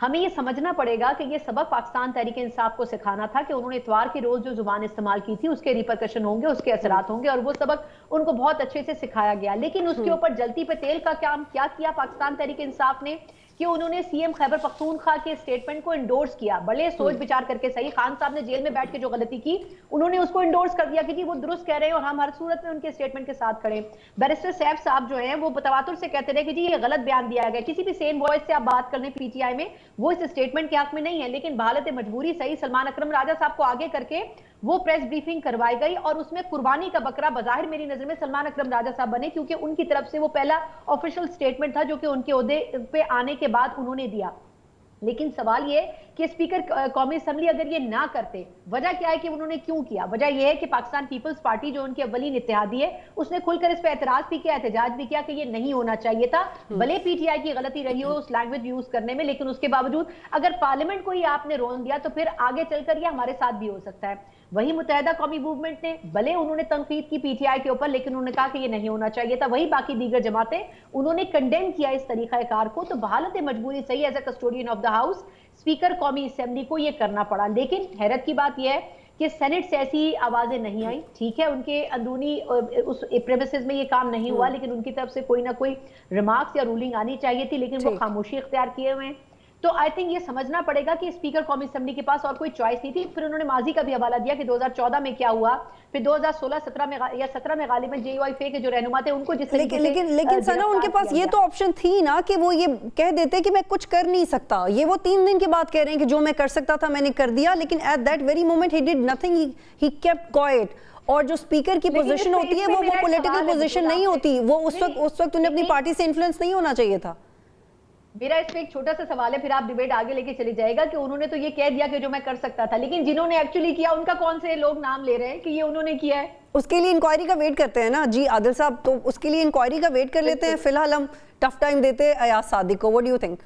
ہمیں یہ سمجھنا پڑے گا کہ یہ سبق پاکستان تحریک انصاف کو سکھانا تھا کہ انہوں نے اتوار کے روز جو زبان استعمال کی تھی اس کے ریپرکشن ہوں گے, اس کے اثرات ہوں گے, اور وہ سبق ان کو بہت اچھے سے سکھایا گیا. لیکن اس کے اوپر جلتی پہ تیل کا کام کیا کیا پاکستان تحریک انصاف نے کہ انہوں نے سی ایم خیبر پختونخوا کے اسٹیٹمنٹ کو انڈورس کیا. بڑے سوچ بچار کر کے صحیح, خان صاحب نے جیل میں بیٹھ کے جو غلطی کی انہوں نے اس کو انڈورس کر دیا کہ جی وہ درست کہہ رہے ہیں اور ہم ہر صورت میں ان کے اسٹیٹمنٹ کے ساتھ کھڑے. بیرسٹر سیف صاحب جو ہیں وہ تواتر سے کہتے رہے کہ جی یہ غلط بیان دیا گیا. کسی بھی سین وائس سے آپ بات کر لیں پی ٹی آئی میں, وہ اس اسٹیٹمنٹ کے حق میں نہیں ہے, لیکن بحالت مجبوری صحیح سلمان اکرم راجہ صاحب کو آگے کر کے وہ پریس بریفنگ کروائی گئی, اور اس میں قربانی کا بکرا بظاہر میری نظر میں سلمان اکرم راجہ صاحب بنے, کیونکہ ان کی طرف سے وہ پہلا آفیشل اسٹیٹمنٹ تھا جو کہ ان کے عہدے پہ آنے کے بعد انہوں نے دیا. لیکن سوال یہ کہ اسپیکر قومی اسمبلی اگر یہ نہ کرتے, وجہ کیا ہے کہ انہوں نے کیوں کیا؟ وجہ یہ ہے کہ پاکستان پیپلز پارٹی جو ان کی اولین اتحادی ہے اس نے کھل کر اس پہ اعتراض بھی کیا, احتجاج بھی کیا کہ یہ نہیں ہونا چاہیے تھا. بھلے پی ٹی آئی کی غلطی رہی ہو اس لینگویج یوز کرنے میں, لیکن اس کے باوجود اگر پارلیمنٹ کو ہی آپ نے رون دیا تو پھر آگے چل کر یہ ہمارے ساتھ بھی ہو سکتا ہے. وہی متحدہ قومی موومنٹ نے, بھلے انہوں نے تنقید کی پی ٹی آئی کے اوپر, لیکن انہوں نے کہا کہ یہ نہیں ہونا چاہیے تھا. وہی باقی دیگر جماعتیں انہوں نے کنڈیم کیا اس طریقہ کار کو. تو بحالت مجبوری صحیح as a custodian of the house speaker قومی اسمبلی کو یہ کرنا پڑا. لیکن حیرت کی بات یہ ہے کہ سینٹ سے ایسی آوازیں نہیں آئیں. ٹھیک ہے ان کے اندرونی اس پریمیسز میں یہ کام نہیں ہوا, لیکن ان کی طرف سے کوئی نہ کوئی ریمارکس یا رولنگ آنی چاہیے تھی, لیکن وہ خاموشی اختیار کیے ہوئے ہیں. تو آئی تھنک یہ سمجھنا پڑے گا کہ اسپیکر قومی اسمبلی کے پاس اور کوئی چوائس نہیں تھی. پھر انہوں نے ماضی کا بھی حوالہ دیا کہ 2014 میں کیا ہوا, پھر 2016-17 میں یا 17 میں غالباً جے یو آئی فے کے جو رہنما تھے ان کو جس لیکن سنا ان کے پاس یہ تو آپشن تھی نا کہ وہ یہ کہہ دیتے کہ میں کچھ کر نہیں سکتا. یہ وہ 3 دن کے بعد کہہ رہے ہیں کہ جو میں کر سکتا تھا میں نے کر دیا, لیکن at that very moment he did nothing, he kept quiet. اور جو اسپیکر کی پوزیشن ہوتی ہے وہ پولیٹیکل پوزیشن نہیں ہوتی, وہ اس وقت انہیں اپنی پارٹی سے انفلوئنس نہیں ہونا چاہیے تھا. میرا اس پہ ایک چھوٹا سا سوال ہے, پھر آپ ڈیبیٹ آگے لے کے چلی جائے گا, کہ انہوں نے تو یہ کہہ دیا کہ جو میں کر سکتا تھا, لیکن جنہوں نے ایکچولی کیا ان کا کون سے لوگ نام لے رہے ہیں کہ یہ انہوں نے کیا ہے؟ اس کے لیے انکوائری کا ویٹ کرتے ہیں نا جی عادل صاحب, تو اس کے لیے انکوائری کا ویٹ کر لیتے ہیں. فی الحال ہم ٹف ٹائم دیتے ایاز صادق کو. What do you think?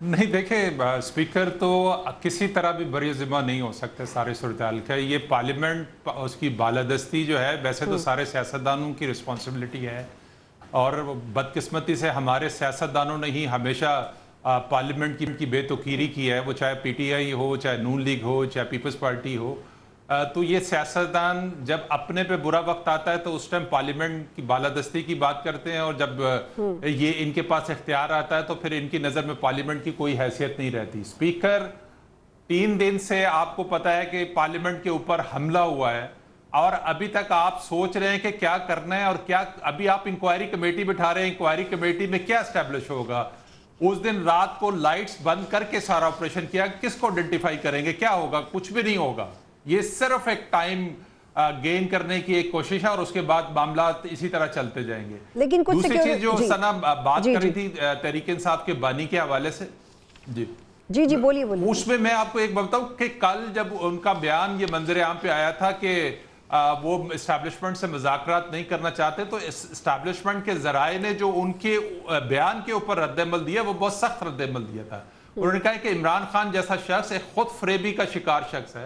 نہیں دیکھیں, اسپیکر تو کسی طرح بھی بری ذمہ نہیں ہو سکتے سارے صورتحال کا. یہ پارلیمنٹ اس کی بالادستی جو ہے ویسے تو سارے سیاستدانوں کی رسپانسبلٹی ہے, اور بدقسمتی سے ہمارے سیاستدانوں نے ہی ہمیشہ پارلیمنٹ کی بے توقیری کی ہے, وہ چاہے پی ٹی آئی ہو, چاہے نون لیگ ہو, چاہے پیپلز پارٹی ہو. تو یہ سیاستدان جب اپنے پہ برا وقت آتا ہے تو اس ٹائم پارلیمنٹ کی بالادستی کی بات کرتے ہیں, اور جب یہ ان کے پاس اختیار آتا ہے تو پھر ان کی نظر میں پارلیمنٹ کی کوئی حیثیت نہیں رہتی. اسپیکر 3 دن سے آپ کو پتا ہے کہ پارلیمنٹ کے اوپر حملہ ہوا ہے, اور ابھی تک آپ سوچ رہے ہیں کہ کیا کرنا ہے اور کیا. ابھی آپ انکوائری کمیٹی بٹھا رہے ہیں, انکوائری کمیٹی میں کیا اسٹیبلش ہوگا؟ اس دن رات کو لائٹس بند کر کے سارا آپریشن کیا, کس کو آئیڈینٹیفائی کریں گے؟ کیا ہوگا؟ کچھ بھی نہیں ہوگا. یہ صرف ایک ٹائم گین کرنے کی ایک کوشش ہے, اور اس کے بعد معاملات اسی طرح چلتے جائیں گے. لیکن دوسری چیز جو سنا بات کر رہی تھی تحریک انصاف کے بانی کے حوالے سے, جی بولیے. اس میں آپ کو ایک بات بتاؤں کہ کل جب ان کا بیان یہ منظر عام پہ آیا تھا کہ وہ اسٹیبلشمنٹ سے مذاکرات نہیں کرنا چاہتے, تو اسٹیبلشمنٹ کے ذرائع نے جو ان کے بیان کے اوپر رد عمل دیا وہ بہت سخت رد عمل دیا تھا. انہوں نے کہا کہ عمران خان جیسا شخص ایک خود فریبی کا شکار شخص ہے,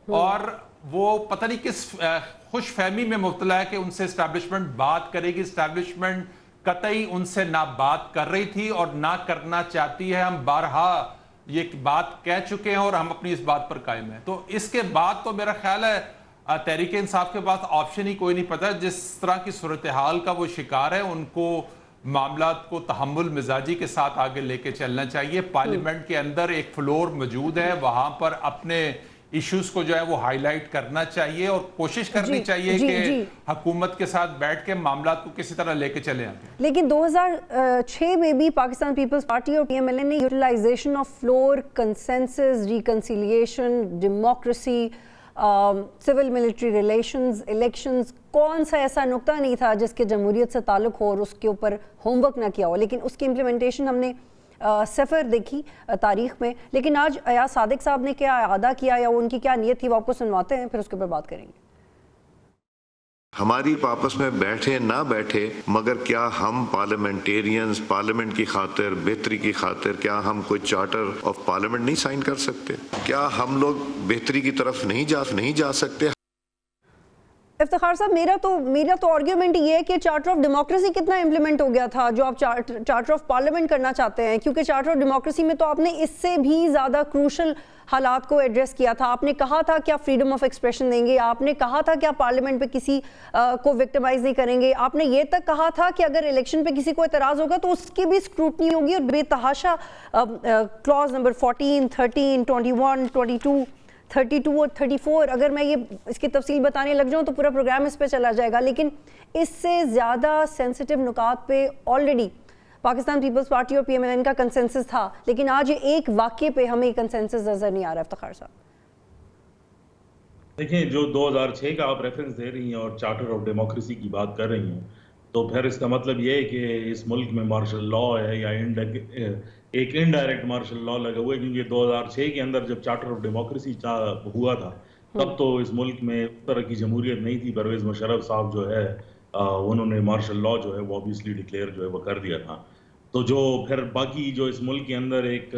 اور وہ پتہ نہیں کس خوش فہمی میں مبتلا ہے کہ ان سے اسٹیبلشمنٹ بات کرے گی. اسٹیبلشمنٹ قطعی ان سے نہ بات کر رہی تھی اور نہ کرنا چاہتی ہے. ہم بارہا یہ بات کہہ چکے ہیں اور ہم اپنی اس بات پر قائم ہیں. تو اس کے بعد تو میرا خیال ہے تحریک انصاف کے پاس آپشن ہی کوئی نہیں. پتا جس طرح کی صورتحال کا وہ شکار ہے, ان کو معاملات کو تحمل مزاجی کے ساتھ آگے لے کے چلنا چاہیے. پارلیمنٹ کے اندر ایک فلور موجود ہے, وہاں پر اپنے ایشوز کو جو ہے وہ ہائی لائٹ کرنا چاہیے, اور کوشش کرنی چاہیے کہ حکومت کے ساتھ بیٹھ کے معاملات کو کسی طرح لے کے چلیں آگے. لیکن 2006 میں بھی پاکستان پیپلز پارٹی اور پی ایم ایل اے نے utilization of floor, consensus, reconciliation, democracy, civil military relations, elections, کون سا ایسا نقطہ نہیں تھا جس کے جمہوریت سے تعلق ہو اور اس کے اوپر ہوم ورک نہ کیا ہو. لیکن اس کی امپلیمنٹیشن ہم نے سفر دیکھی تاریخ میں. لیکن آج ایاز صادق صاحب نے کیا اعادہ کیا یا ان کی کیا نیت تھی وہ آپ کو سنواتے ہیں, پھر اس کے اوپر بات کریں گے. ہماری آپس میں بیٹھے نہ بیٹھے, مگر کیا ہم پارلیمنٹیرینز پارلیمنٹ کی خاطر, بہتری کی خاطر, کیا ہم کوئی چارٹر آف پارلیمنٹ نہیں سائن کر سکتے؟ کیا ہم لوگ بہتری کی طرف نہیں جا سکتے؟ افتخار صاحب میرا تو آرگیومنٹ یہ ہے کہ چارٹر آف ڈیموکریسی کتنا امپلیمنٹ ہو گیا تھا جو آپ چارٹر آف پارلیمنٹ کرنا چاہتے ہیں، کیونکہ چارٹر آف ڈیموکریسی میں تو آپ نے اس سے بھی زیادہ کروشل حالات کو ایڈریس کیا تھا. آپ نے کہا تھا کہ آپ فریڈم آف ایکسپریشن دیں گے، آپ نے کہا تھا کہ آپ پارلیمنٹ پہ کسی کو وکٹمائز نہیں کریں گے، آپ نے یہ تک کہا تھا کہ اگر الیکشن پہ کسی کو اعتراض ہوگا تو اس کی بھی اسکروٹنی ہوگی، اور بے تحاشا کلاز نمبر 14, 13, 21, 22, 32 اور 34 اگر میں یہ اس کی تفصیل بتانے لگ جاؤں تو پورا پروگرام اس پہ چلا جائے گا. لیکن اس سے زیادہ سینسٹیو نکات پہ آلریڈی پاکستان پیپلز پارٹی اور پی ایم ایل این کا کنسنسس تھا، لیکن آج ایک واقعے پہ ہمیں کنسنسس نظر نہیں آ رہا. افتخار صاحب دیکھیں، جو 2006 کا آپ ریفرنس دے رہی ہیں اور چارٹر آف ڈیموکریسی کی بات کر رہی ہیں، تو پھر اس کا مطلب یہ ہے کہ اس ملک میں مارشل لا ہے یا ایک انڈائریکٹ مارشل لا لگا ہوا ہے، کیونکہ 2006 کے اندر جب چارٹر آف ڈیموکریسی ہوا تھا تب تو اس ملک میں اس طرح کی جمہوریت نہیں تھی. پرویز مشرف صاحب جو ہے انہوں نے مارشل لا جو ہے وہ آبویسلی ڈکلیئر جو ہے وہ کر دیا تھا. تو جو پھر باقی جو اس ملک کے اندر ایک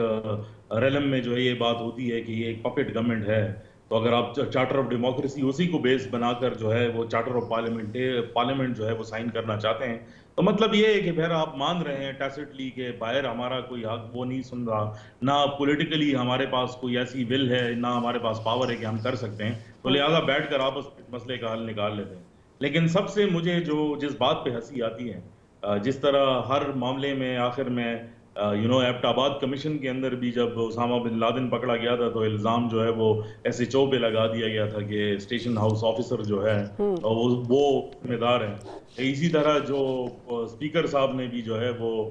ریلم میں جو ہے یہ بات ہوتی ہے کہ یہ ایک پپٹ گورنمنٹ ہے، تو اگر آپ چارٹر آف ڈیموکریسی اسی کو بیس بنا کر جو ہے وہ چارٹر آف پارلیمنٹ جو ہے وہ سائن کرنا چاہتے ہیں، تو مطلب یہ ہے کہ پھر آپ مان رہے ہیں ٹیسٹلی کہ باہر ہمارا کوئی حق وہ نہیں سن رہا، نہ پولیٹیکلی ہمارے پاس کوئی ایسی ول ہے، نہ ہمارے پاس پاور ہے کہ ہم کر سکتے ہیں، تو لہٰذا بیٹھ کر آپس مسئلے کا حل نکال لیتے ہیں. لیکن سب سے مجھے جس بات پہ ہنسی آتی ہے، جس طرح ہر معاملے میں آخر میں ایبٹ آباد کمیشن کے اندر بھی جب اسامہ بن لادن پکڑا گیا تھا تو الزام جو ہے وہ ایس ایچ او پہ لگا دیا گیا تھا کہ اسٹیشن ہاؤس آفیسر جو ہے وہ ذمہ دار ہیں. اسی طرح جو اسپیکر صاحب نے بھی جو ہے وہ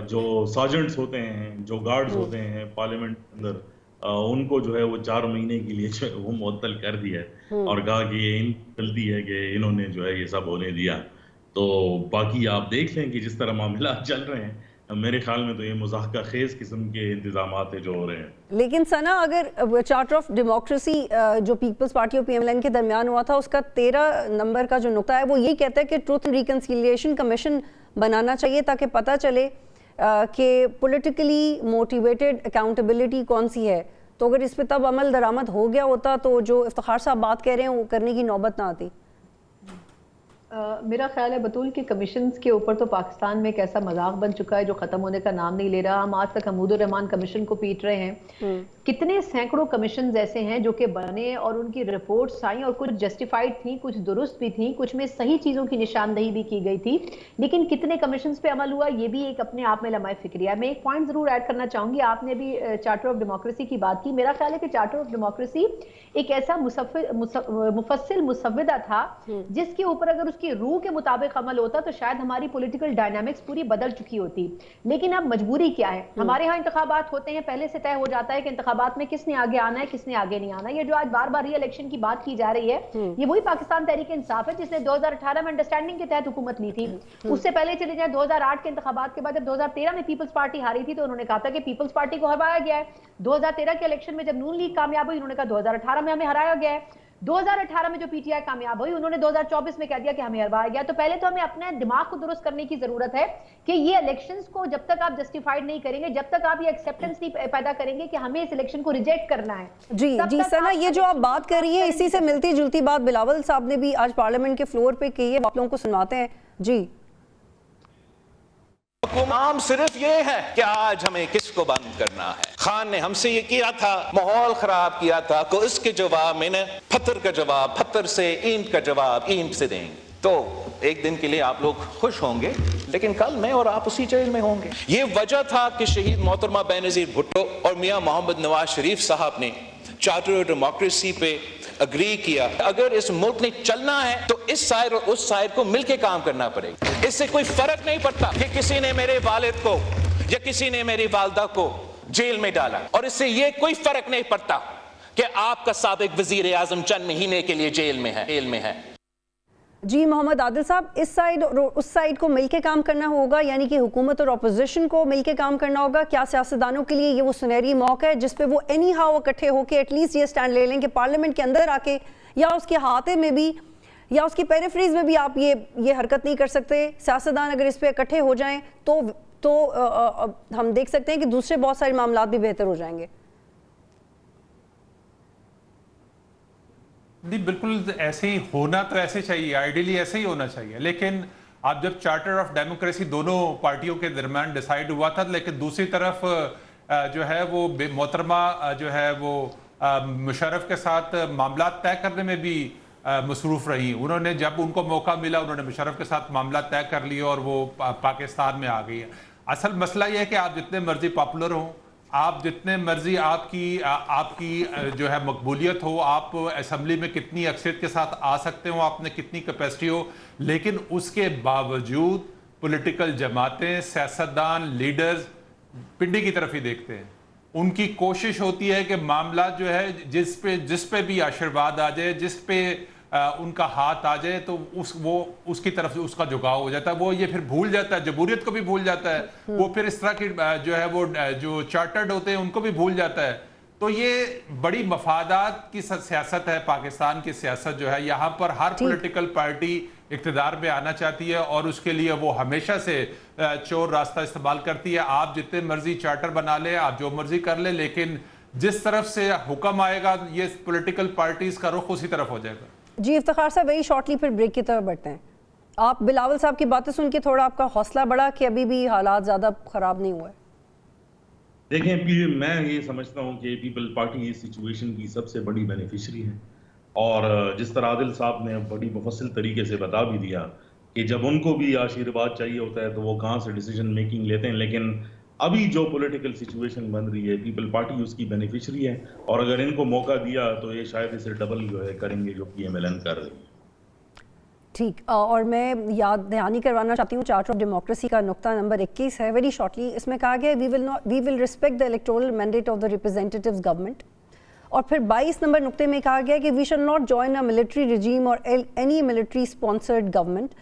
جو سارجنٹس ہوتے ہیں، جو گارڈز ہوتے ہیں پارلیمنٹ کے اندر، ان کو جو ہے وہ 4 مہینے کے لیے جو ہے وہ معطل کر دیا ہے اور کہا کہ یہ ان کی غلطی ہے کہ انہوں نے جو ہے یہ سب ہونے دیا. تو باقی آپ دیکھ لیں کہ جس طرح معاملات چل رہے ہیں، میرے خیال میں تو یہ مضحکہ خیز قسم کے انتظامات جو ہو رہے ہیں. لیکن ثنا، اگر چارٹر آف ڈیموکریسی جو پیپلز پارٹی اور پی ایم ایل این کے درمیان ہوا تھا، اس کا 13 نمبر کا جو نقطہ ہے وہ یہ کہتا ہے کہ ٹروتھ اینڈ ریکنسیلیشن کمیشن بنانا چاہیے تاکہ پتہ چلے کہ پولیٹیکلی موٹیویٹڈ اکاؤنٹیبلٹی کون سی ہے. تو اگر اس پہ تب عمل درآمد ہو گیا ہوتا تو جو افتخار صاحب بات کہہ رہے ہیں وہ کرنے کی نوبت نہ آتی. میرا خیال ہے بطول کے کمیشنز کے اوپر تو پاکستان میں ایک ایسا مذاق بن چکا ہے جو ختم ہونے کا نام نہیں لے رہا. ہم آج تک حمود الرحمان کمیشن کو پیٹ رہے ہیں، کتنے سینکڑوں کمیشنز ایسے ہیں جو کہ بنے اور ان کی رپورٹس آئیں اور کچھ جسٹیفائڈ تھیں، کچھ درست بھی تھیں، کچھ میں صحیح چیزوں کی نشاندہی بھی کی گئی تھی، لیکن کتنے کمیشنز پہ عمل ہوا یہ بھی ایک اپنے آپ میں لمحہ فکریہ ہے. میں ایک پوائنٹ ضرور ایڈ کرنا چاہوں گی. آپ نے بھی چارٹر آف ڈیموکریسی کی بات کی. میرا خیال ہے کہ چارٹر آف ڈیموکریسی ایک ایسا مفصل مسودہ تھا جس کے اوپر اگر اس کی روح کے مطابق عمل ہوتا تو شاید ہماری پولیٹیکل ڈائنامکس پوری بدل چکی ہوتی. لیکن اب مجبوری کیا ہے؟ ہمارے ہاں انتخابات ہوتے ہیں، پہلے سے طے ہو جاتا ہے کہ انتخابات میں کس نے آگے آنا ہے، کس نے آگے نہیں آنا. یہ جو آج بار بار ری الیکشن کی بات کی جا رہی ہے، یہ وہی پاکستان تحریک انصاف ہے جس نے 2018 میں انڈرسٹینڈنگ کے تحت حکومت لی تھی. اس سے پہلے چلے جائیں 2008 کے انتخابات کے بعد جب 2013 میں پیپلز پارٹی ہاری تھی تو انہوں نے کہا تھا کہ پیپلز پارٹی کو ہرایا گیا ہے. 2013 کے الیکشن میں جب نون لیگ کامیاب ہوئی انہوں نے کہا 2018 میں ہمیں ہرایا گیا ہے. 2018 میں جو پی ٹی آئی کامیاب ہوئی انہوں نے 2024 میں کہہ دیا کہ ہمیں ہروایا گیا. تو پہلے تو ہمیں اپنے دماغ کو درست کرنے کی ضرورت ہے کہ یہ الیکشنز کو جب تک آپ جسٹیفائڈ نہیں کریں گے، جب تک آپ یہ ایکسیپٹنس نہیں پیدا کریں گے کہ ہمیں اس الیکشن کو ریجیکٹ کرنا ہے. جی ثنا، یہ جو آپ بات کر رہی ہیں اسی سے ملتی جلتی بات بلاول صاحب نے بھی آج پارلیمنٹ کے فلور پہ کی ہے، آپ لوگوں کو سنواتے ہیں. جی حکومت صرف یہ ہے کہ آج ہمیں کس کو بند کرنا ہے. خان نے ہم سے یہ کیا تھا، ماحول خراب کیا تھا، کو اس کے جواب میں نے پتھر کا جواب پتھر سے، اینٹ کا جواب اینٹ سے دیں گے. تو ایک دن کے لیے آپ لوگ خوش ہوں گے، لیکن کل میں اور آپ اسی جیل میں ہوں گے. یہ وجہ تھا کہ شہید محترمہ بینظیر بھٹو اور میاں محمد نواز شریف صاحب نے چارٹر آف ڈیموکریسی پہ اگری کیا. اگر اس ملک نے چلنا ہے تو اس سائر اور اس سائر کو مل کے کام کرنا پڑے گا. اس سے کوئی فرق نہیں پڑتا کہ کسی نے میرے والد کو یا کسی نے میری والدہ کو جیل میں ڈالا، اور اس سے یہ کوئی فرق نہیں پڑتا کہ آپ کا سابق وزیر اعظم چند مہینے کے لیے جیل میں ہے. جی محمد عادل صاحب، اس سائیڈ اور اس سائیڈ کو مل کے کام کرنا ہوگا، یعنی کہ حکومت اور اپوزیشن کو مل کے کام کرنا ہوگا. کیا سیاستدانوں کے لیے یہ وہ سنہری موقع ہے جس پہ وہ اینی ہاؤ اکٹھے ہو کے ایٹ لیسٹ یہ سٹینڈ لے لیں کہ پارلیمنٹ کے اندر آ کے یا اس کے احاطے میں بھی یا اس کی پیریفریز میں بھی آپ یہ حرکت نہیں کر سکتے؟ سیاستدان اگر اس پہ اکٹھے ہو جائیں تو ہم دیکھ سکتے ہیں کہ دوسرے بہت سارے معاملات بھی بہتر ہو جائیں گے. نہیں بالکل ایسے ہی ہونا تو ایسے چاہیے, آئیڈیلی ایسے ہی ہونا چاہیے, لیکن اب جب چارٹر آف ڈیموکریسی دونوں پارٹیوں کے درمیان ڈیسائیڈ ہوا تھا, لیکن دوسری طرف جو ہے وہ محترمہ جو ہے وہ مشرف کے ساتھ معاملات طے کرنے میں بھی مصروف رہی. انہوں نے جب ان کو موقع ملا انہوں نے مشرف کے ساتھ معاملات طے کر لیے اور وہ پاکستان میں آ گئی ہے. اصل مسئلہ یہ ہے کہ آپ جتنے مرضی پاپولر ہوں, آپ جتنے مرضی آپ کی جو ہے مقبولیت ہو, آپ اسمبلی میں کتنی اکثریت کے ساتھ آ سکتے ہو, آپ نے کتنی کیپیسٹی ہو, لیکن اس کے باوجود پولیٹیکل جماعتیں, سیاستدان, لیڈرز پنڈی کی طرف ہی دیکھتے ہیں. ان کی کوشش ہوتی ہے کہ معاملات جو ہے جس پہ بھی آشرواد آ جائے, جس پہ ان کا ہاتھ آ جائے تو وہ اس کی طرف اس کا جھکاؤ ہو جاتا ہے. وہ یہ پھر بھول جاتا ہے, جمہوریت کو بھی بھول جاتا ہے, وہ پھر اس طرح کی جو ہے وہ جو چارٹرڈ ہوتے ہیں ان کو بھی بھول جاتا ہے. تو یہ بڑی مفادات کی سیاست ہے پاکستان کی سیاست جو ہے. یہاں پر ہر پولیٹیکل پارٹی اقتدار میں آنا چاہتی ہے اور اس کے لیے وہ ہمیشہ سے چور راستہ استعمال کرتی ہے. آپ جتنے مرضی چارٹر بنا لیں, آپ جو مرضی کر لیں, لیکن جس طرف سے حکم آئے گا یہ پولیٹیکل پارٹیز کا رخ اسی طرف ہو جائے گا. جی افتخار صاحب, وہی شارٹلی پھر بریک کی طرف بڑھتے ہیں. آپ بلاول صاحب کی باتیں سن کے تھوڑا آپ کا حوصلہ بڑھا کہ ابھی بھی حالات زیادہ خراب نہیں ہوئے؟ دیکھیں, میں یہ سمجھتا ہوں کہ پیپل پارٹی اس سچویشن کی سب سے بڑی بینیفیشری ہے, اور جس طرح عادل صاحب نے بڑی مفصل طریقے سے بتا بھی دیا کہ جب ان کو بھی آشیرواد چاہیے ہوتا ہے تو وہ کہاں سے ڈیسیجن میکنگ لیتے ہیں, لیکن ابھی جو پولیٹیکل سچویشن بن رہی ہے پیپل پارٹی اس کی بینیفیشری ہے, اور اگر ان کو موقع دیا تو یہ شاید اسے ڈبل جو ہے کریں گے جو پی ایم ایل این کر رہی ہے. ٹھیک, اور میں یاد دہانی کروانا چاہتی ہوں چارٹر آف ڈیموکریسی کا نقطہ نمبر 21 ہے, ویری شارٹلی. اس میں کہا گیا we will respect the electoral mandate of the representatives government. اور پھر 22 نمبر نقطے میں کہا گیا کہ وی شل ناٹ جوائن اے ملٹری رجیم اور any military sponsored government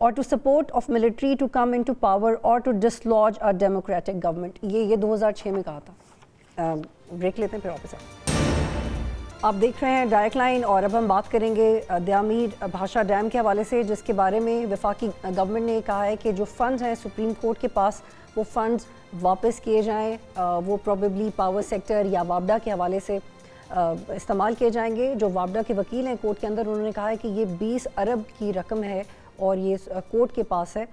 or to support of military to come into power or to dislodge a democratic government. یہ 2006 میں کہا تھا. بریک لیتے ہیں پھر واپس آئیں. آپ دیکھ رہے ہیں ڈائریکٹ لائن, اور اب ہم بات کریں گے دیامیر بھاشا ڈیم کے حوالے سے, جس کے بارے میں وفاقی گورنمنٹ نے کہا ہے کہ جو فنڈز ہیں سپریم کورٹ کے پاس وہ فنڈز واپس کیے جائیں, وہ پروبیبلی پاور سیکٹر یا وابڈا کے حوالے سے استعمال کیے جائیں گے. جو وابڈا کے وکیل ہیں کورٹ کے اندر, انہوں نے کہا ہے کہ یہ 20 ارب کی رقم ہے اور یہ کورٹ کے پاس ہے.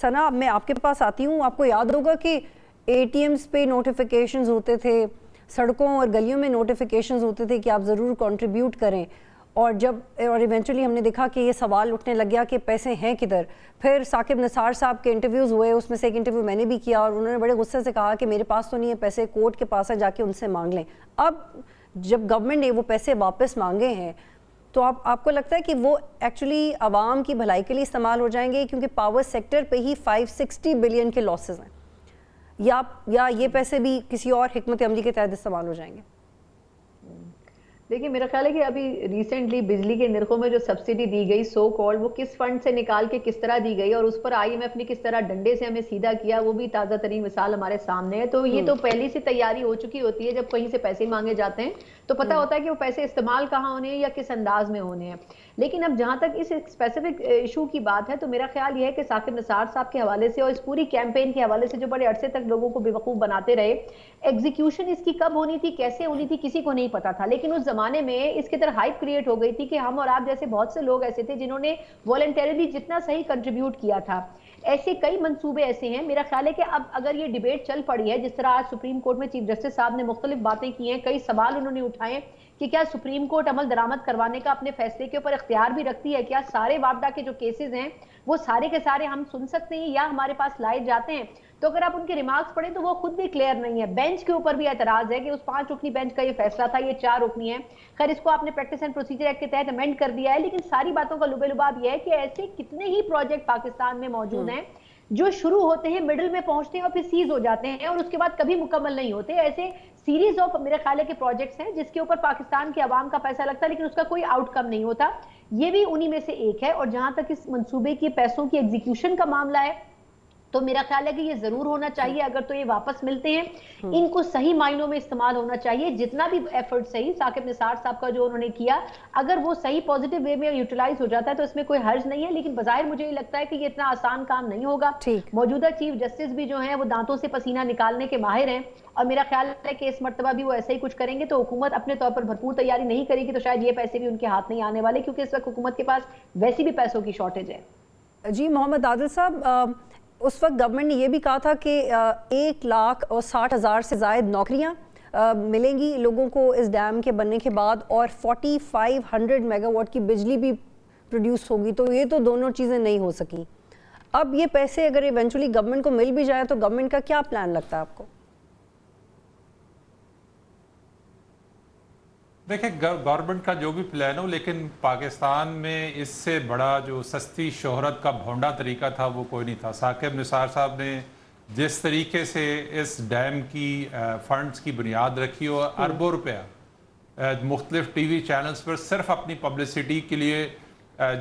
ثنا, میں آپ کے پاس آتی ہوں. آپ کو یاد ہوگا کہ اے ٹی ایمز پہ نوٹیفیکیشنز ہوتے تھے, سڑکوں اور گلیوں میں نوٹیفیکیشنز ہوتے تھے کہ آپ ضرور کنٹریبیوٹ کریں, اور ایونچولی ہم نے دیکھا کہ یہ سوال اٹھنے لگ گیا کہ پیسے ہیں کدھر. پھر ثاقب نثار صاحب کے انٹرویوز ہوئے, اس میں سے ایک انٹرویو میں نے بھی کیا, اور انہوں نے بڑے غصے سے کہا کہ میرے پاس تو نہیں ہے پیسے, کورٹ کے پاس ہے, جا کے ان سے مانگ لیں. اب جب گورنمنٹ نے وہ پیسے واپس مانگے ہیں تو آپ کو لگتا ہے کہ وہ ایکچولی عوام کی بھلائی کے لیے استعمال ہو جائیں گے, کیونکہ پاور سیکٹر پہ ہی 560 بلین کے لاسز ہیں, یا یہ پیسے بھی کسی اور حکمت عملی کے تحت استعمال ہو جائیں گے؟ دیکھیں, میرا خیال ہے کہ ابھی ریسنٹلی بجلی کے نرخوں میں جو سبسڈی دی گئی سو کالڈ, وہ کس فنڈ سے نکال کے کس طرح دی گئی اور اس پر آئی ایم ایف نے کس طرح ڈنڈے سے ہمیں سیدھا کیا, وہ بھی تازہ ترین مثال ہمارے سامنے ہے. تو یہ تو پہلی سی تیاری ہو چکی ہوتی ہے, جب کہیں سے پیسے مانگے جاتے ہیں تو پتہ ہوتا ہے کہ وہ پیسے استعمال کہاں ہونے ہیں یا کس انداز میں ہونے ہیں. لیکن اب جہاں تک اس اسپیسیفک ایشو کی بات ہے تو میرا خیال یہ ہے کہ ثاقب نثار صاحب کے حوالے سے اور اس پوری کیمپین کے حوالے سے جو بڑے عرصے تک لوگوں کو بیوقوف بناتے رہے, ایگزیکیوشن اس کی کب ہونی تھی, کیسے ہونی تھی, کسی کو نہیں پتا تھا. لیکن اس زمانے میں اس کی طرح ہائپ کریٹ ہو گئی تھی کہ ہم اور آپ جیسے بہت سے لوگ ایسے تھے جنہوں نے والنٹریلی جتنا صحیح کنٹریبیوٹ کیا تھا. ایسے کئی منصوبے ایسے ہیں. میرا خیال ہے کہ اب اگر یہ ڈیبیٹ چل پڑی ہے, جس طرح آج سپریم کورٹ میں چیف جسٹس صاحب نے مختلف باتیں کی ہیں, کئی سوال انہوں نے اٹھائے کہ کیا سپریم کورٹ عمل درآمد کروانے کا اپنے فیصلے کے اوپر اختیار بھی رکھتی ہے, کیا سارے وابڈا کے جو کیسز ہیں وہ سارے کے سارے ہم سن سکتے ہیں یا ہمارے پاس لائے جاتے ہیں. تو اگر آپ ان کے ریمارکس پڑھیں تو وہ خود بھی کلیئر نہیں ہے. بینچ کے اوپر بھی اعتراض ہے کہ اس 5 رکنی بینچ کا یہ فیصلہ تھا, یہ 4 رکنی ہے. خیر اس کو آپ نے پریکٹس اینڈ پروسیجر ایکٹ کے تحت امینڈ کر دیا ہے, لیکن ساری باتوں کا لب لباب یہ ہے کہ ایسے کتنے ہی پروجیکٹ پاکستان میں موجود ہیں جو شروع ہوتے ہیں, مڈل میں پہنچتے ہیں اور پھر سیز ہو جاتے ہیں اور اس کے بعد کبھی مکمل نہیں ہوتے. ایسے سیریز آف میرے خیال ہے کہ پروجیکٹس ہیں جس کے اوپر پاکستان کے عوام کا پیسہ لگتا ہے لیکن اس کا کوئی آؤٹ کم نہیں ہوتا. یہ بھی انہی میں سے ایک ہے. اور جہاں تک اس منصوبے کی پیسوں کی ایگزیکیوشن کا معاملہ ہے تو میرا خیال ہے کہ یہ ضرور ہونا چاہیے. اگر تو یہ واپس ملتے ہیں ان کو صحیح معنوں میں استعمال ہونا چاہیے. جتنا بھی ایفرٹ صحیح ثاقب نثار صاحب کا جو انہوں نے کیا, اگر وہ صحیح پازیٹیو وے میں یوٹیلائز ہو جاتا ہے تو اس میں کوئی حرج نہیں ہے. لیکن بظاہر مجھے یہ لگتا ہے کہ یہ اتنا آسان کام نہیں ہوگا. موجودہ چیف جسٹس بھی جو ہیں وہ دانتوں سے پسینہ نکالنے کے ماہر ہیں, اور میرا خیال ہے کہ اس مرتبہ بھی وہ ایسا ہی کچھ کریں گے. تو حکومت اپنے طور پر بھرپور تیاری نہیں کرے گی تو شاید یہ پیسے بھی ان کے ہاتھ نہیں آنے والے, کیونکہ اس وقت حکومت کے پاس ویسی بھی پیسوں کی شارٹیج ہے. جی محمد عادل صاحب, اس وقت گورنمنٹ نے یہ بھی کہا تھا کہ 1,60,000 سے زائد نوکریاں ملیں گی لوگوں کو اس ڈیم کے بننے کے بعد, اور 4500 میگا واٹ کی بجلی بھی پروڈیوس ہوگی. تو یہ تو دونوں چیزیں نہیں ہو سکیں. اب یہ پیسے اگر ایونچولی گورنمنٹ کو مل بھی جائے تو گورنمنٹ کا کیا پلان لگتا ہے آپ کو؟ دیکھیں گورنمنٹ کا جو بھی پلان ہو, لیکن پاکستان میں اس سے بڑا جو سستی شہرت کا بھونڈا طریقہ تھا وہ کوئی نہیں تھا. ثاقب نثار صاحب نے جس طریقے سے اس ڈیم کی فنڈز کی بنیاد رکھی اور اربوں روپیہ مختلف ٹی وی چینلز پر صرف اپنی پبلسٹی کے لیے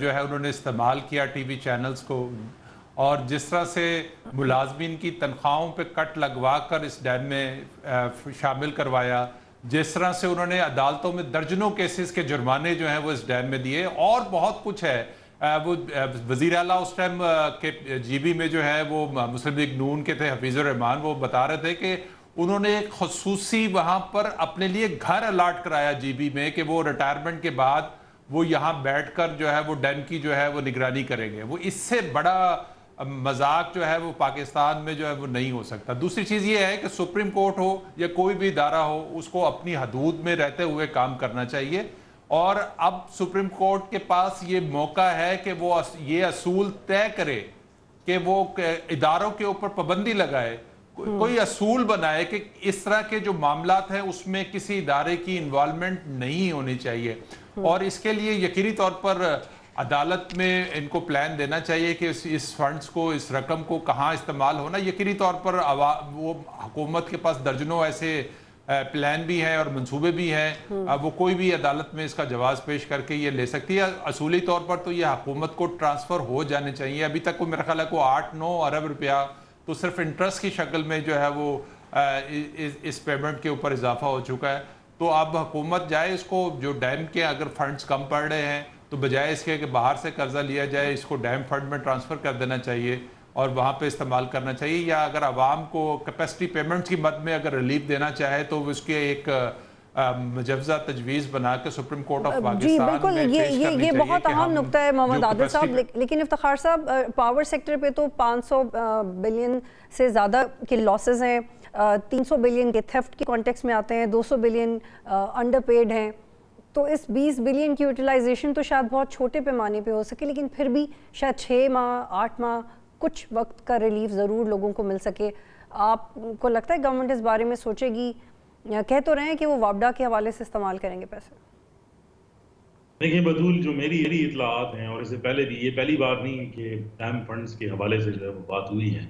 جو ہے انہوں نے استعمال کیا ٹی وی چینلز کو, اور جس طرح سے ملازمین کی تنخواہوں پہ کٹ لگوا کر اس ڈیم میں شامل کروایا, جس طرح سے انہوں نے عدالتوں میں درجنوں کیسز کے جرمانے جو ہیں وہ اس ڈیم میں دیے, اور بہت کچھ ہے. وہ وزیر اعلیٰ اس ٹائم کے جی بی میں جو ہے وہ مسلم لیگ نون کے تھے, حفیظ الرحمان, وہ بتا رہے تھے کہ انہوں نے ایک خصوصی وہاں پر اپنے لیے گھر الاٹ کرایا جی بی میں کہ وہ ریٹائرمنٹ کے بعد وہ یہاں بیٹھ کر جو ہے وہ ڈیم کی جو ہے وہ نگرانی کریں گے. وہ اس سے بڑا مذاق جو ہے وہ پاکستان میں جو ہے وہ نہیں ہو سکتا. دوسری چیز یہ ہے کہ سپریم کورٹ ہو یا کوئی بھی ادارہ ہو, اس کو اپنی حدود میں رہتے ہوئے کام کرنا چاہیے. اور اب سپریم کورٹ کے پاس یہ موقع ہے کہ وہ یہ اصول طے کرے کہ وہ اداروں کے اوپر پابندی لگائے, کوئی اصول بنائے کہ اس طرح کے جو معاملات ہیں اس میں کسی ادارے کی انوالومنٹ نہیں ہونی چاہیے. اور اس کے لیے یقینی طور پر عدالت میں ان کو پلان دینا چاہیے کہ اس فنڈز کو, اس رقم کو کہاں استعمال ہونا. یقینی طور پر وہ حکومت کے پاس درجنوں ایسے پلان بھی ہیں اور منصوبے بھی ہیں, وہ کوئی بھی عدالت میں اس کا جواز پیش کر کے یہ لے سکتی ہے. اصولی طور پر تو یہ حکومت کو ٹرانسفر ہو جانے چاہیے. ابھی تک کو میرا خیال ہے کو 8-9 ارب روپیہ تو صرف انٹرسٹ کی شکل میں جو ہے وہ اس پیمنٹ کے اوپر اضافہ ہو چکا ہے. تو اب حکومت جائے اس کو, جو ڈیم کے اگر فنڈز کم پڑ رہے ہیں تو بجائے اس کے کہ باہر سے قرضہ لیا جائے, اس کو ڈیم فنڈ میں ٹرانسفر کر دینا چاہیے اور وہاں پہ استعمال کرنا چاہیے. یا اگر عوام کو کیپیسٹی پیمنٹس کی مد میں اگر ریلیف دینا چاہے تو اس کے ایک مجوزہ تجویز بنا کے سپریم کورٹ آف پاکستان میں پیش کرنی چاہیے. یہ بہت اہم نقطہ ہے محمد عادل صاحب. لیکن افتخار صاحب, پاور سیکٹر پہ تو 500 بلین سے زیادہ کے لاسز ہیں, 300 بلین کے تھیفٹ کے کانٹیکس میں آتے ہیں, 200 بلین انڈر پیڈ ہیں. تو اس 20 بلین کی یوٹیلائزیشن تو شاید بہت چھوٹے پیمانے پہ ہو سکے, لیکن پھر بھی شاید 6 ماہ 8 ماہ کچھ وقت کا ریلیف ضرور لوگوں کو مل سکے. آپ کو لگتا ہے گورنمنٹ اس بارے میں سوچے گی؟ کہہ تو رہے ہیں کہ وہ وابڈا کے حوالے سے استعمال کریں گے پیسے. دیکھیں بدول, جو میری اطلاعات ہیں, اور اس سے پہلے بھی یہ پہلی بار نہیں کہ ڈیم فنڈز کے حوالے سے جو ہے وہ بات ہوئی ہے,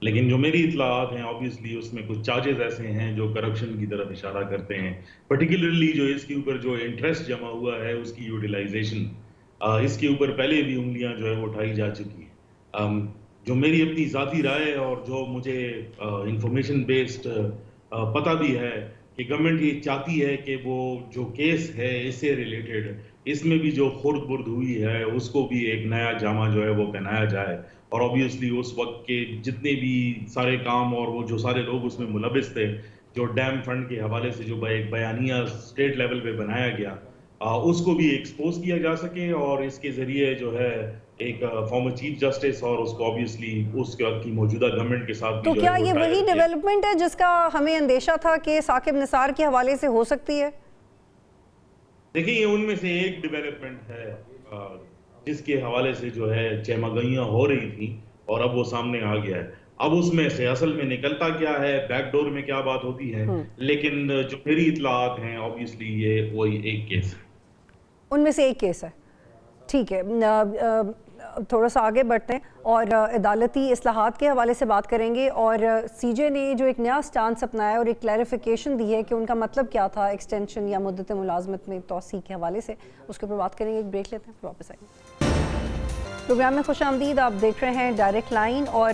لیکن جو میری اطلاعات ہیں obviously اس میں کچھ چارجز ایسے ہیں جو کرپشن کی طرف اشارہ کرتے ہیں. پرٹیکولرلی جو اس کے اوپر جو انٹرسٹ جمع ہوا ہے اس کی یوٹیلائزیشن, اس کے اوپر پہلے بھی انگلیاں جو ہے وہ اٹھائی جا چکی ہیں. جو میری اپنی ذاتی رائے اور جو مجھے انفارمیشن بیسڈ پتہ بھی ہے کہ گورنمنٹ یہ چاہتی ہے کہ وہ جو کیس ہے اس سے ریلیٹڈ, اس میں بھی جو خرد برد ہوئی ہے اس کو بھی ایک نیا جامہ جو ہے وہ پہنایا جائے. اور obviously اس وقت کے جتنے بھی سارے کام اور وہ جو سارے لوگ اس میں ملوث تھے, جو ڈیم فنڈ کے حوالے سے جو ایک بیانیہ اسٹیٹ لیول پہ بنایا گیا, اس کو بھی ایکسپوز کیا جا سکے. اور اس کے ذریعے جو ہے ایک فارمر چیف جسٹس اور اس کو obviously اس کی موجودہ گورنمنٹ کے ساتھ تو کیا یہ وہی ڈیولپمنٹ ہے جس کا ہمیں اندیشہ تھا کہ ثاقب نثار کے حوالے سے ہو سکتی ہے؟ دیکھیں یہ ان میں سے ایک ڈیولپمنٹ ہے جس کے حوالے سے جو ہے چہمگائیاں ہو رہی تھیں اور اب وہ سامنے آ گیا ہے. اب اس میں سے اصل میں نکلتا کیا ہے, بیک ڈور میں کیا بات ہوتی ہے, لیکن جو میری اطلاعات ہیں obviously یہ وہی ایک کیس ہے, ان میں سے ایک کیس ہے. ٹھیک ہے, تھوڑا سا آگے بڑھتے ہیں اور عدالتی اصلاحات کے حوالے سے بات کریں گے. اور سی جے نے جو ایک نیا سٹانس اپنایا ہے اور ایک کلیریفیکیشن دی ہے کہ ان کا مطلب کیا تھا ایکسٹینشن یا مدت ملازمت میں توسیع کے حوالے سے, اس کے اوپر بات کریں گے. ایک بریک لیتے ہیں, پھر واپس آئیں گے. پروگرام میں خوش آمدید. آپ دیکھ رہے ہیں ڈائریکٹ لائن. اور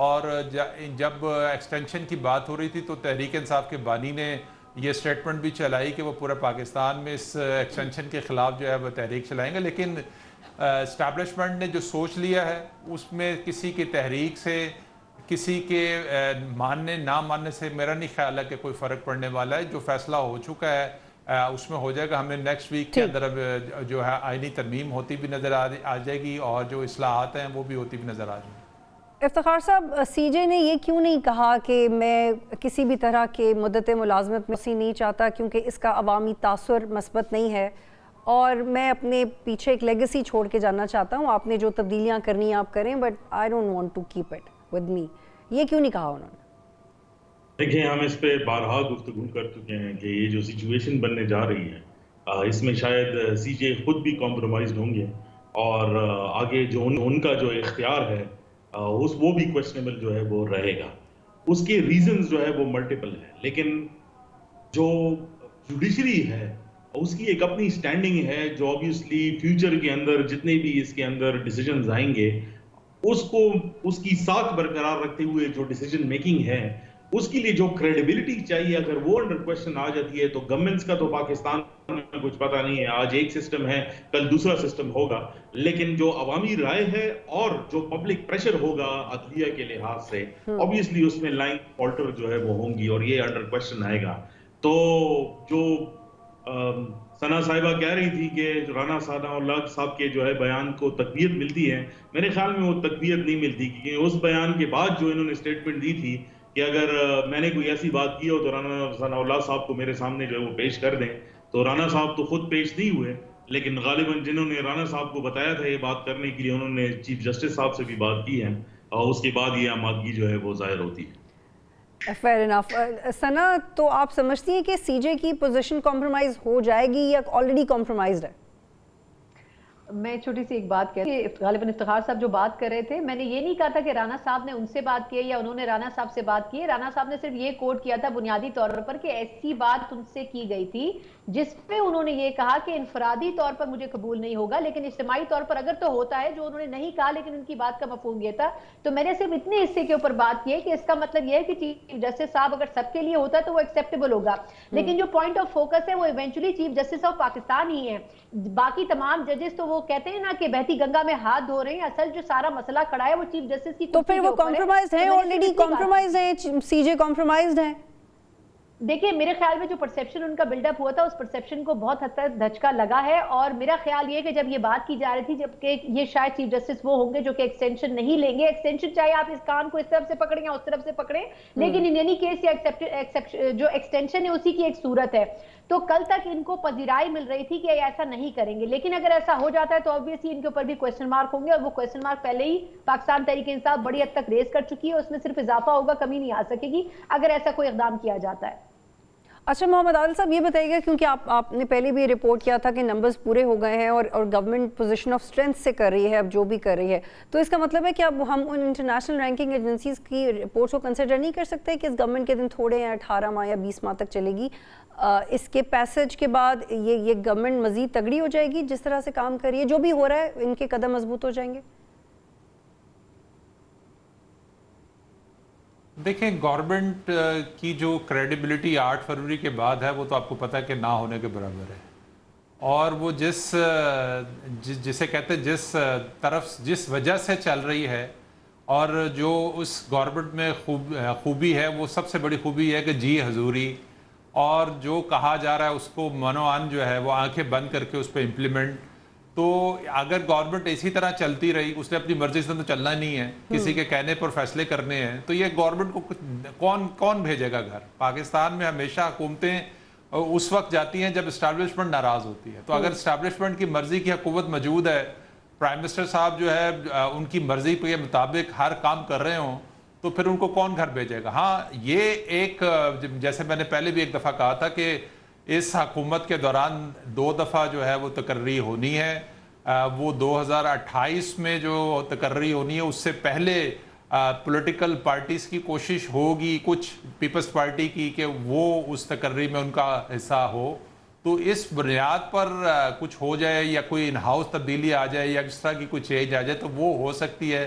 اور جب ایکسٹینشن کی بات ہو رہی تھی تو تحریک انصاف کے بانی نے یہ سٹیٹمنٹ بھی چلائی کہ وہ پورے پاکستان میں اس ایکسٹینشن کے خلاف جو ہے وہ تحریک چلائیں گے، لیکن اسٹیبلشمنٹ نے جو سوچ لیا ہے اس میں کسی کی تحریک سے، کسی کے ماننے نہ ماننے سے میرا نہیں خیال ہے کہ کوئی فرق پڑنے والا ہے. جو فیصلہ ہو چکا ہے اس میں ہو جائے گا. ہمیں نیکسٹ ویک کے اندر جو ہے آئینی ترمیم ہوتی بھی نظر آ جائے گی اور جو اصلاحات ہیں وہ بھی ہوتی بھی نظر آ جائیں گی. افتخار صاحب، سی جے نے یہ کیوں نہیں کہا کہ میں کسی بھی طرح کے مدت ملازمت میں نہیں چاہتا کیونکہ اس کا عوامی تاثر مثبت نہیں ہے اور میں اپنے پیچھے ایک لیگیسی چھوڑ کے جانا چاہتا ہوں، آپ نے جو تبدیلیاں کرنی ہیں آپ کریں، but I don't want to keep it with me. یہ کیوں نہیں کہا انہوں نے؟ دیکھیں، ہم اس پہ بارہا گفتگو کر چکے ہیں کہ یہ جو سچویشن بننے جا رہی ہے اس میں شاید سی جے خود بھی کمپرومائزڈ ہوں گے اور آگے جو ان کا جو اختیار ہے وہ بھی کویسچنیبل جو ہے وہ رہے گا. اس کے ریزنز جو ہے وہ ملٹیپل ہے، لیکن جو جوڈیشری ہے اس کی ایک اپنی سٹینڈنگ ہے جو آبویسلی فیوچر کے اندر جتنے بھی اس کے اندر ڈیسیجنز آئیں گے اس کی ساکھ برقرار رکھتے ہوئے جو ڈیسیجن میکنگ ہے اس کے لیے جو کریڈیبلٹی چاہیے اگر وہ انڈر کویسچن آ جاتی ہے تو گورنمنٹس کا تو پاکستان میں کچھ پتہ نہیں ہے. آج ایک سسٹم ہے، کل دوسرا سسٹم ہوگا، لیکن جو عوامی رائے ہے اور جو پبلک پریشر ہوگا عدلیہ کے لحاظ سے obviously اس میں لائن آلٹر جو ہے وہ ہوں گی اور یہ انڈر کویسچن آئے گا. تو جو ثنا صاحبہ کہہ رہی تھی کہ رانا ثناء اللہ صاحب کے جو ہے بیان کو تقویت ملتی ہے، میرے خیال میں وہ تقویت نہیں ملتی، کیونکہ اس بیان کے بعد جو انہوں نے اسٹیٹمنٹ دی تھی کہ اگر میں نے کوئی ایسی بات کی ہو تو رانا ثناء اللہ صاحب کو میرے سامنے جو ہے وہ پیش کر دیں. تو رانا صاحب تو خود پیش نہیں ہوئے، لیکن غالباً جنہوں نے رانا صاحب کو بتایا تھا یہ بات کرنے کے لیے انہوں نے چیف جسٹس صاحب سے بھی بات کی ہے اور اس کے بعد یہ آمادگی جو ہے وہ ظاہر ہوتی ہے. Fair enough. ثنا، تو آپ سمجھتی ہیں کہ سی جے کی پوزیشن کمپرومائز ہو جائے گی یا آلریڈی کمپرومائزڈ ہے؟ میں چھوٹی سی ایک بات کہہ رہی ہوں، غالباً افتخار صاحب جو بات کر رہے تھے، میں نے یہ نہیں کہا تھا کہ رانا صاحب نے ان سے بات کی یا انہوں نے رانا صاحب سے بات کی ہے. رانا صاحب نے صرف یہ کوٹ کیا تھا بنیادی طور پر کہ ایسی بات ان سے کی گئی تھی جس پہ انہوں نے یہ کہا کہ انفرادی طور پر مجھے قبول نہیں ہوگا، لیکن اجتماعی طور پر اگر تو ہوتا ہے، جو انہوں نے نہیں کہا لیکن ان کی بات کا مفہوم یہ تھا. تو میں نے صرف اتنے حصے کے اوپر بات کی ہے کہ اس کا مطلب یہ ہے کہ چیف جسٹس صاحب اگر سب کے لیے ہوتا ہے تو وہ ایکسیپٹیبل ہوگا، لیکن جو پوائنٹ آف فوکس ہے وہ eventually chief justice of Pakistan ہی ہے. باقی تمام ججز تو وہ کہتے ہیں نا کہ بہتی گنگا میں ہاتھ دھو رہے ہیں، اصل جو سارا مسئلہ کھڑا ہے وہ چیف جسٹس کی. تو پھر وہ کمپرومائزڈ ہیں، آلریڈی کمپرومائزڈ ہیں، سی جے کمپرومائزڈ ہیں. دیکھیں، میرے خیال میں جو پرسیپشن ان کا بلڈ اپ ہوا تھا اس پرسیپشن کو بہت حد تک دھچکا لگا ہے، اور میرا خیال یہ کہ جب یہ بات کی جا رہی تھی جبکہ یہ شاید چیف جسٹس وہ ہوں گے جو کہ ایکسٹینشن نہیں لیں گے. ایکسٹینشن چاہے آپ اس کان کو اس طرف سے پکڑیں یا اس طرف سے پکڑیں، لیکن ان اینی کیس یہ جو ایکسٹینشن ہے اسی کی ایک صورت ہے. تو کل تک ان کو پذیرائی مل رہی تھی کہ ایسا نہیں کریں گے، لیکن اگر ایسا ہو جاتا ہے تو obviously ان کے اوپر بھی کویسچن مارک ہوں گے، اور وہ کویسچن مارک پہلے ہی پاکستان تحریک انصاف بڑی حد تک ریز کر چکی ہے. اس میں صرف اضافہ ہوگا، کمی نہیں آ سکے گی اگر ایسا کوئی اقدام کیا جاتا ہے. اچھا محمد عادل صاحب، یہ بتائیے گا کیونکہ آپ نے پہلے بھی رپورٹ کیا تھا کہ نمبرز پورے ہو گئے ہیں اور گورنمنٹ پوزیشن آف اسٹرینتھ سے کر رہی ہے اب جو بھی کر رہی ہے، تو اس کا مطلب ہے کہ اب ہم ان انٹرنیشنل رینکنگ ایجنسیز کی رپورٹس کو کنسیڈر نہیں کر سکتے کہ اس گورنمنٹ کے دن تھوڑے ہیں، 18 ماہ یا 20 ماہ تک چلے گی، اس کے پیسج کے بعد یہ گورنمنٹ مزید تگڑی ہو جائے گی جس طرح سے کام کر رہی ہے، جو بھی ہو رہا ہے ان کے قدم مضبوط ہو جائیں گے؟ دیکھیں، گورنمنٹ کی جو کریڈیبلٹی 8 فروری کے بعد ہے وہ تو آپ کو پتہ ہے کہ نہ ہونے کے برابر ہے، اور وہ جسے کہتے ہیں جس وجہ سے چل رہی ہے اور جو اس گورنمنٹ میں خوبی ہے، وہ سب سے بڑی خوبی ہے کہ جی حضوری، اور جو کہا جا رہا ہے اس کو منوان جو ہے وہ آنکھیں بند کر کے اس پہ امپلیمنٹ. تو اگر گورنمنٹ اسی طرح چلتی رہی، اس نے اپنی مرضی سے تو چلنا نہیں ہے، کسی کے کہنے پر فیصلے کرنے ہیں، تو یہ گورنمنٹ کو کون بھیجے گا گھر؟ پاکستان میں ہمیشہ حکومتیں اس وقت جاتی ہیں جب اسٹیبلشمنٹ ناراض ہوتی ہے. تو اگر اسٹیبلشمنٹ کی مرضی کی قوت موجود ہے، پرائم منسٹر صاحب جو ہے ان کی مرضی کے مطابق ہر کام کر رہے ہوں، تو پھر ان کو کون گھر بھیجے گا؟ ہاں، یہ ایک جیسے میں نے پہلے بھی ایک دفعہ کہا تھا کہ اس حکومت کے دوران 2 دفعہ جو ہے وہ تقرری ہونی ہے. وہ 2028 میں جو تقرری ہونی ہے، اس سے پہلے پولیٹیکل پارٹیز کی کوشش ہوگی، کچھ پیپلز پارٹی کی، کہ وہ اس تقرری میں ان کا حصہ ہو. تو اس بنیاد پر کچھ ہو جائے یا کوئی ان ہاؤس تبدیلی آ جائے یا اس طرح کی کوئی چینج آ جائے تو وہ ہو سکتی ہے.